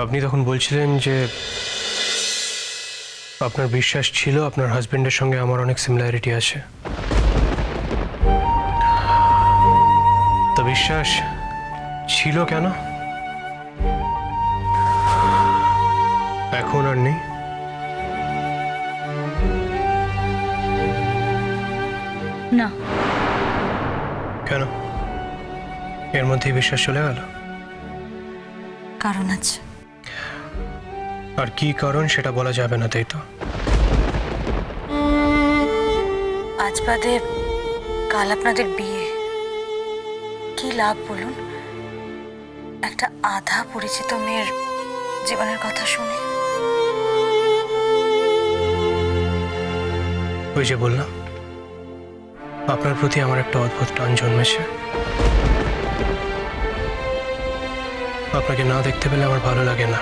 আপনি তখন বলছিলেন যে আপনার বিশ্বাস ছিল আপনার হাজবেন্ডের সঙ্গে আমার অনেক সিমিলারিটি আছে। তো বিশ্বাস ছিল কেন? এখন আর নেই? না। কেন? এর মধ্যেই বিশ্বাস চলে গেল? কারণ আছে। আর কি কারণ সেটা বলা যাবে না, তাই তো? আজ বাদে কাল আপনাদের বিয়ে, কি লাভ বলুন একটা আধা পরিচিত মেয়ের জীবনের কথা শুনে? ওই যে বললাম, আপনার প্রতি আমার একটা অদ্ভুত টান জন্মেছে। আপনাকে না দেখতে পেলে আমার ভালো লাগে না,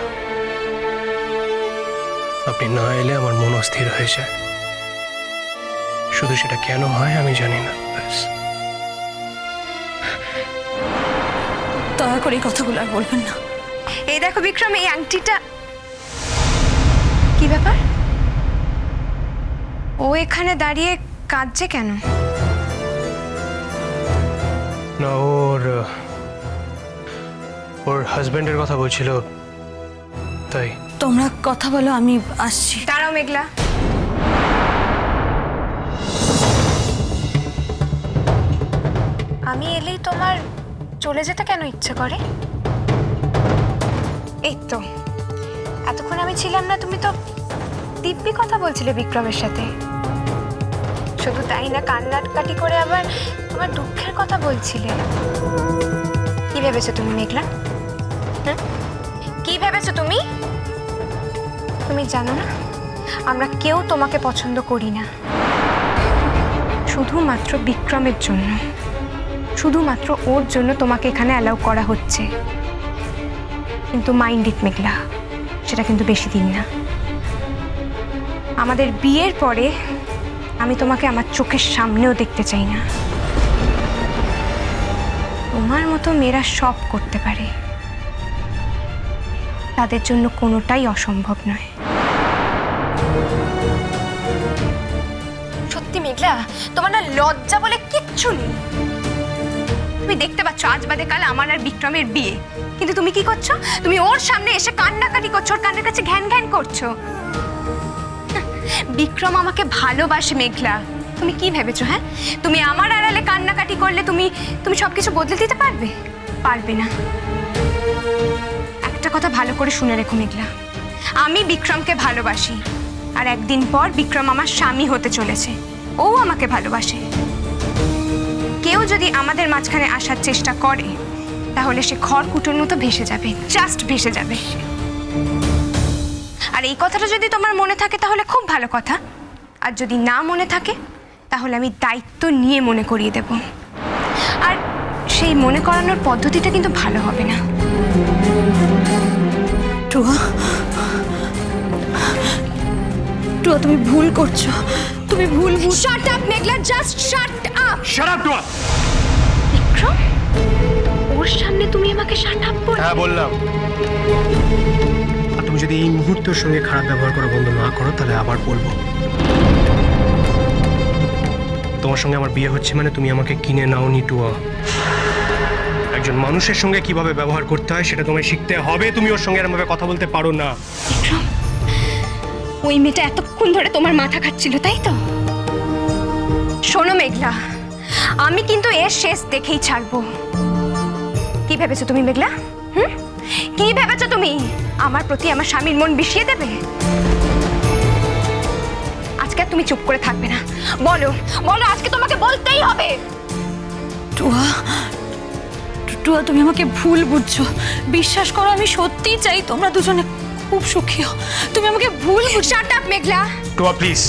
আপনি না এলে আমার মন অস্থির হয়ে যায়। শুধু সেটা কেন হয় আমি জানি না। ব্যাস। দয়া করে এই কথাগুলো আর বলবেন না। এই দেখো বিক্রম, এই আংটিটা কি ব্যাপার? ও এখানে দাঁড়িয়ে কাঁদছে কেন? না, ওর হাজবেন্ডের কথা বলছিল তাই। তোমরা কথা বলো, আমি আসছি। দাঁড়াও মেঘলা, আমি এলেই তোমার চলে যেতে কেন ইচ্ছে করে? এই তো এতক্ষণ আমি ছিলাম না, তুমি তো দিব্যি কথা বলছিলে বিক্রমের সাথে। শুধু তাই না, কান্নাকাটি করে আবার তোমার দুঃখের কথা বলছিলে। কি ভেবেছো তুমি মেঘলা? হ্যাঁ, কি ভেবেছো তুমি? তুমি জানো না আমরা কেউ তোমাকে পছন্দ করি না, শুধুমাত্র বিক্রমের জন্য, শুধুমাত্র ওর জন্য তোমাকে এখানে অ্যালাউ করা হচ্ছে। কিন্তু মাইন্ড ইট মেঘলা, সেটা কিন্তু বেশি দিন না। আমাদের বিয়ের পরে আমি তোমাকে আমার চোখের সামনেও দেখতে চাই না। তোমার মতো মেয়েরা সব করতে পারে, তাদের জন্য কোনোটাই অসম্ভব নয়। সত্যি মেঘলা, তোমার না লজ্জা বলে কিচ্ছু নেই। তুমি দেখতে পাচ্ছ আজ বাদে কাল আমার আর বিক্রমের বিয়ে, কিন্তু তুমি কি করছো? তুমি ওর সামনে এসে কান্নাকাটি করছো, ওর কানের কাছে ঘ্যান ঘ্যান করছো। বিক্রম আমাকে ভালোবাসে মেঘলা, তুমি কি ভেবেছো? হ্যাঁ, তুমি আমার আড়ালে কান্নাকাটি করলে তুমি তুমি সবকিছু বদলে দিতে পারবে? পারবে না। একটা কথা ভালো করে শুনে রেখো মেঘলা, আমি বিক্রমকে ভালোবাসি, আর একদিন পর বিক্রম আমার স্বামী হতে চলেছে। ও আমাকে ভালোবাসে। কেউ যদি আমাদের মাঝখানে আসার চেষ্টা করে তাহলে সে খড়কুটোর মতো ভেসে যাবে, জাস্ট ভেসে যাবে। আর এই কথাটা যদি তোমার মনে থাকে তাহলে খুব ভালো কথা, আর যদি না মনে থাকে তাহলে আমি দায়িত্ব নিয়ে মনে করিয়ে দেব। আর সেই মনে করানোর পদ্ধতিটা কিন্তু ভালো হবে না। টুয়া, টুয়া তুমি ভুল করছো, তুমি ভুল। Shut up Meghla, just shut up. Shut up টুয়া। বিক্রম, ওর সামনে তুমি আমাকে শাট আপ বলছো? হ্যাঁ বললাম। আর তুমি যদি এই মুহূর্তের সঙ্গে খারাপ ব্যবহার করা বন্ধ না করো তাহলে আবার বলবো। তোমার সঙ্গে আমার বিয়ে হচ্ছে মানে তুমি আমাকে কিনে নাওনি টুয়া। একজন মানুষের সঙ্গে কিভাবে ব্যবহার করতে হয় সেটা তোমায় শিখতে হবে। তুমি ওর সঙ্গে এরকমভাবে কথা বলতে পারো না। বিক্রম, ওই মেয়েটা এতক্ষণ ধরে তোমার মাথা খাচ্ছিল, তাই তো? শোনো মেঘলা, আমি কিন্তু এর শেষ দেখেই ছাড়বো। কি ভেবেছো তুমি মেঘলা? কি ভেবেছো তুমি আমার প্রতি আমার স্বামীর মন বিষিয়ে দেবে? আজকে আর তুমি চুপ করে থাকবে না, বলো বলো, আজকে তোমাকে বলতেই হবে। টুয়া, টুয়া তুমি আমাকে ভুল বুঝছো। বিশ্বাস করো, আমি সত্যিই চাই তোমরা দুজনে খুব সুখী হও। তুমি আমাকে ভুল। Shut up Meghla. টুয়া প্লিজ,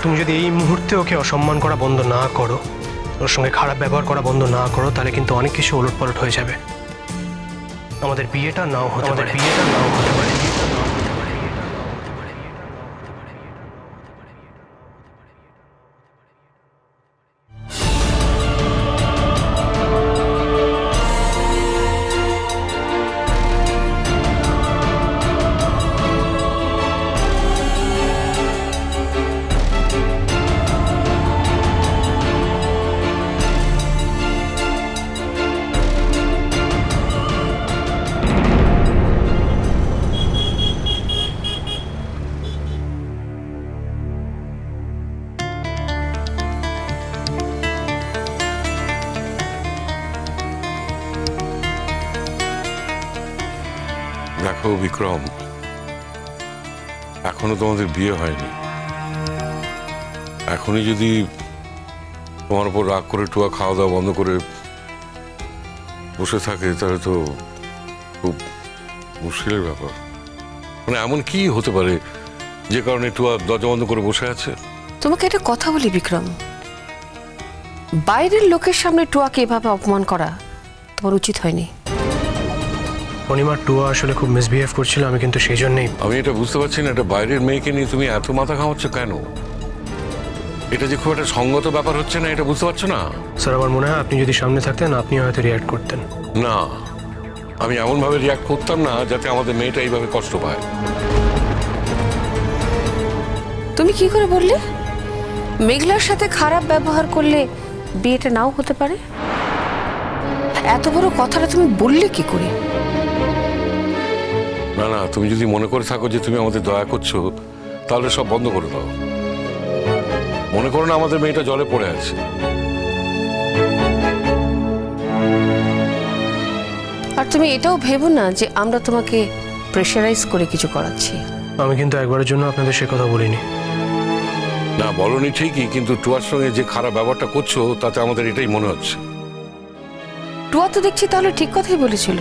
তুমি যদি এই মুহূর্তে ওকে অসম্মান করা বন্ধ না করো, ওর সঙ্গে খারাপ ব্যবহার করা বন্ধ না করো, তাহলে কিন্তু অনেক কিছু ওলটপালট হয়ে যাবে। আমাদের বিয়েটা নাও হতে পারে। দেখো বিক্রম, এখনো তোমাদের বিয়ে হয়নি। এখনই যদি তোমার উপর রাগ করে টুয়া খাওয়া দাওয়া বন্ধ করে বসে থাকে তাহলে তো খুব মুশকিলের ব্যাপার। মানে এমন কি হতে পারে যে কারণে টুয়া দরজা বন্ধ করে বসে আছে? তোমাকে একটা কথা বলি বিক্রম, বাইরের লোকের সামনে টুয়াকে এভাবে অপমান করা তোমার উচিত হয়নি। অনিমা, টুয়া আসলে খুব মিসবিহেভ করছিল, আমি কিন্তু সেই জন্যই। আমি এটা বুঝতে পারছি না, একটা বাইরের মেয়েকে নিয়ে তুমি এত মাথা ঘামাচ্ছ কেন? এটা যে খুব একটা সঙ্গত ব্যাপার হচ্ছে না, এটা বুঝতে পারছো না? স্যার, আমার মনে হয় আপনি যদি সামনে থাকতেন আপনি হয়তো রিয়াক্ট করতেন। না, আমি এমনভাবে রিয়াক্ট করতাম না যাতে আমাদের মেয়েটা এইভাবে কষ্ট পায়। তুমি কি করে বললে মেঘলার সাথে খারাপ ব্যবহার করলে বিয়েটা নাও হতে পারে? এত বড় কথাটা তুমি বললে কি করে? না না, তুমি যদি মনে করে থাকো যে তুমি আমাদের দয়া করছো তাহলে সব বন্ধ করে দাও। মনে করো না আমাদের মেয়েটা জলে পড়ে আছে। আর তুমি এটাও ভেবো না যে আমরা তোমাকে প্রেশারাইজ করে কিছু করাচ্ছি। আমি কিন্তু একবারের জন্য আপনাদের সে কথা বলিনি। না বলনি ঠিকই, কিন্তু টুয়ার সঙ্গে যে খারাপ ব্যবহারটা করছো তাতে আমাদের এটাই মনে হচ্ছে। টুয়া তো দেখছি তাহলে ঠিক কথাই বলেছিল।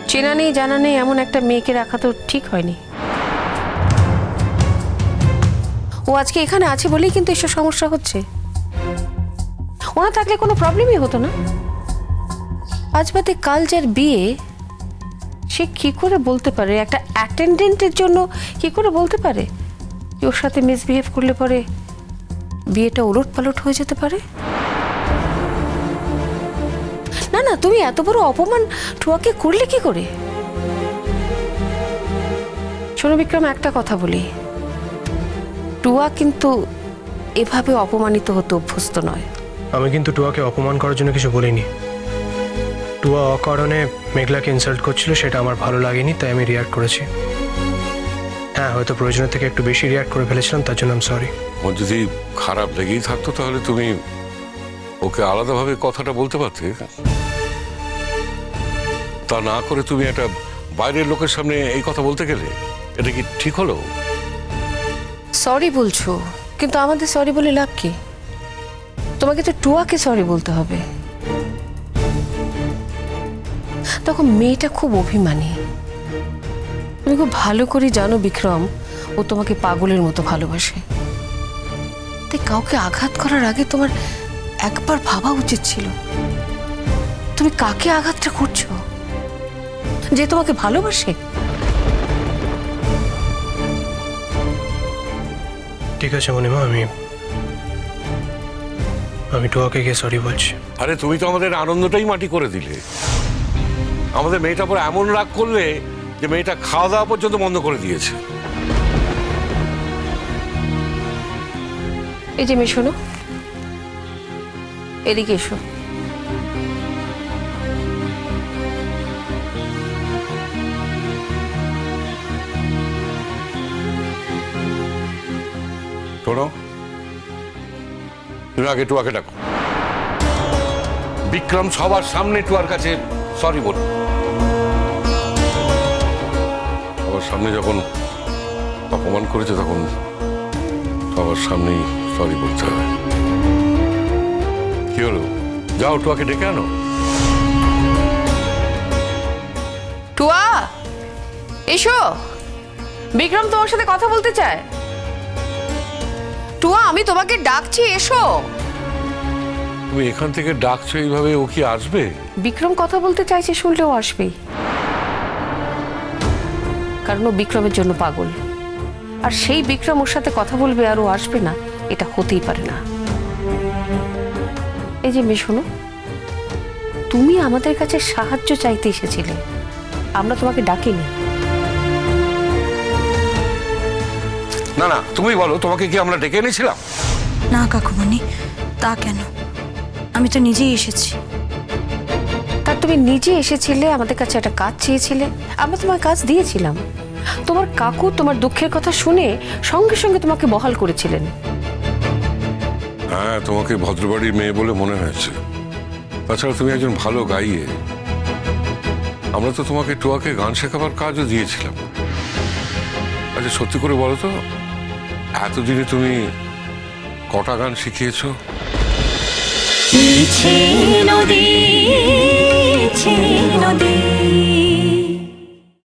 চেনা নেই জানা নেই এমন একটা মেয়েকে রাখা তো ঠিক হয়নি। ও আজকে এখানে আছে বলেই কিন্তু এসব সমস্যা হচ্ছে। ওনা থাকলে কোনো প্রবলেমই হতো না। আজ বাদে কাল যার বিয়ে, সে কি করে বলতে পারে, একটা অ্যাটেন্ডেন্টের জন্য কি করে বলতে পারে যে ওর সাথে মিসবিহেভ করলে পরে বিয়েটা ওলট পালট হয়ে যেতে পারে? না না, তুমি এত বড় অপমান টুয়াকে করলে কি করে? শোনো বিক্রম, একটা কথা বলি, টুয়া কিন্তু এভাবে অপমানিত হতে অভ্যস্ত নয়। আমি কিন্তু টুয়াকে অপমান করার জন্য কিছু বলিনি। টুয়া অকারণে মেঘলাকে ইনসাল্ট করছিল, সেটা আমার ভালো লাগেনি, তাই আমি রিয়াক্ট করেছি। হ্যাঁ, হয়তো প্রয়োজনের থেকে একটু বেশি রিয়াক্ট করে ফেলেছিলাম, তার জন্য আমি সরি। ওর যদি খারাপ লেগেই থাকতো তাহলে তুমি ওকে আলাদাভাবে কথাটা বলতে পারতে। তা না করে তুমি একটা বাইরের লোকের সামনে এই কথা বলতে গেলে, এটা কি ঠিক হলো? সরি বলছো, কিন্তু আমাদের সরি বলে লাভ কি? তোমাকে তো টুয়াকে সরি বলতে হবে। তখন মেয়েটা খুব অভিমানী। তুমি খুব ভালো করে জানো বিক্রম, ও তোমাকে পাগলের মতো ভালোবাসে। তাই কাউকে আঘাত করার আগে তোমার একবার ভাবা উচিত ছিল তুমি কাকে আঘাতটা করছো, যে তোমাকে ভালোবাসে। ঠিক আছে মনিমা, আমি টুয়াকে গিয়ে সরি বলছি। আরে তুমি তো আমাদের আনন্দটাই মাটি করে দিলে। আমাদের মেয়েটা পর এমন রাগ করলে যে মেয়েটা খাওয়া দাওয়া পর্যন্ত বন্ধ করে দিয়েছে। এই যে মেয়ে, শোনো, এদিকে এসো। শোনো, তুমি আগে টুয়াকে ডাকো। বিক্রম সবার সামনে টুয়ার কাছে সরি বল। সবার সামনে যখন অপমান করেছে তখন সবার সামনেই সরি বলতে হবে। কি হলো, যাও টুয়াকে ডেকে আনো। টুয়া, এসো, বিক্রম তোমার সাথে কথা বলতে চায়। টুয়া, আমি তোমাকে ডাকছি, এসো। তুমি এখান থেকে ডাকছো এইভাবে, ও কি আসবে? বিক্রম কথা বলতে চাইছে শুনলেও আসবেই, কারণ ও বিক্রমের জন্য পাগল। আর সেই বিক্রম ওর সাথে কথা বলবে আর ও আসবে না, এটা হতেই পারে না। এই যে মেয়ে, শোনো, তুমি আমাদের কাছে সাহায্য চাইতে এসেছিলে, আমরা তোমাকে ডাকিনি। না না, তুমি বলো, তোমাকে কি আমরা ডেকে এনেছিলাম? না কাকুমণি, তা কেন, আমি তো নিজেই এসেছি। তা তুমি নিজে এসেছিলে, আমাদের কাছে একটা কাজ চেয়েছিলে, আমরা তোমার কাজ দিয়েছিলাম। তোমার কাকু তোমার দুঃখের কথা শুনে সঙ্গে সঙ্গে তোমাকে বহাল করেছিলেন। হ্যাঁ, তোমাকে ভদ্রবাড়ির মেয়ে বলে মনে হয়েছে। তাছাড়া তুমি একজন ভালো গাইয়ে। আমরা তো তোমাকে টুয়াকে গান শেখাবার কাজও দিয়েছিলাম। আচ্ছা সত্যি করে বলো তো, এতদিনে তুমি কটা গান শিখিয়েছো? নদী